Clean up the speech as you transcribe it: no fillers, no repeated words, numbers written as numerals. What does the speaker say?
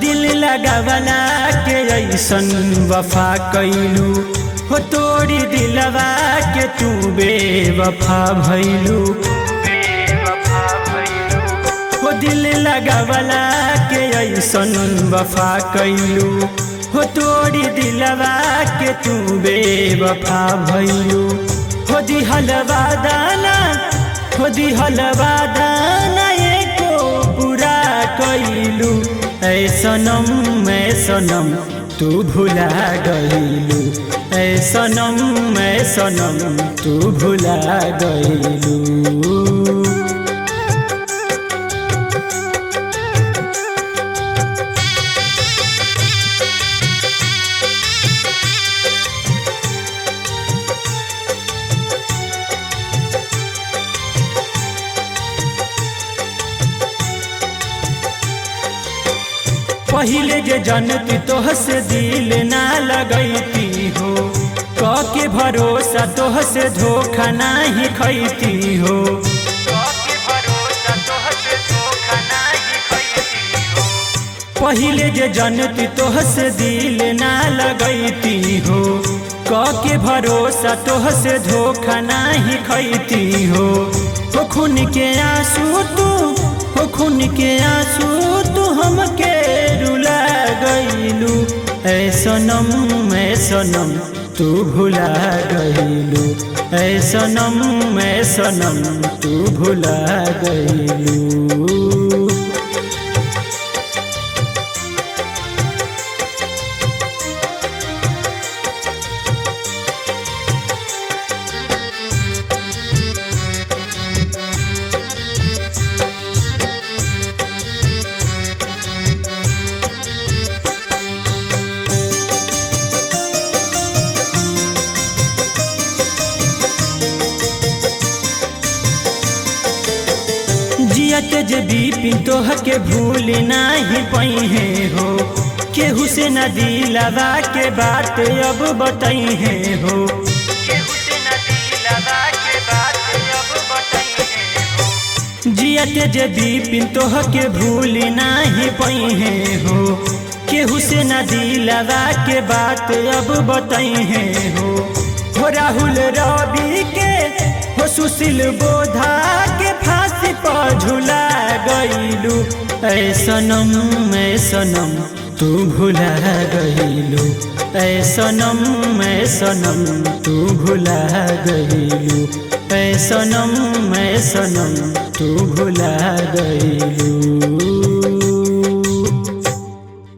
दिल लगावला के ऐसन वफा कैलू हो तोड़ी दिलवा के तू बेवफा भैलू हो दिल लगावला के ऐसन वफा कैलू हो तोड़ी दिलवा के तू बेवफा भैलू हो दिहल वादाना हो दिहल वादाना एको पूरा कैलू ऐ सनम तू भुला गईलू ऐ सनम तू भुला गईलू। पहिले जे जनती तोह से दिल ना लगैती हो के भरोसा तोह से धोखा नहीं खैती हो पहिले जे जनती तोह से दिल ना लगैती हो के भरोसा तोह से धोखा नहीं खैती हो खून के आंसू तू हो खून के आंसू तू हमके रुला गईलू ऐ सनम तू भुला गईलू ऐ सनम तू भुला गईलू। जियत जे बिपिन तोह के भूल नहीं पइहे हो केहू से न दिलवा के बात अब बताइहे हो जियत जे बिपिन तोह के भूल नहीं पइहे हो केहू से न दिलवा के बात अब बताइहे हो राहुल रवि के हो सुशील बोधा के फांसी पर झूला गईलू ऐ सनम तू भुला गईलू ऐ सनम तू भुला गईलू ऐ सनम तू भुला गईलू।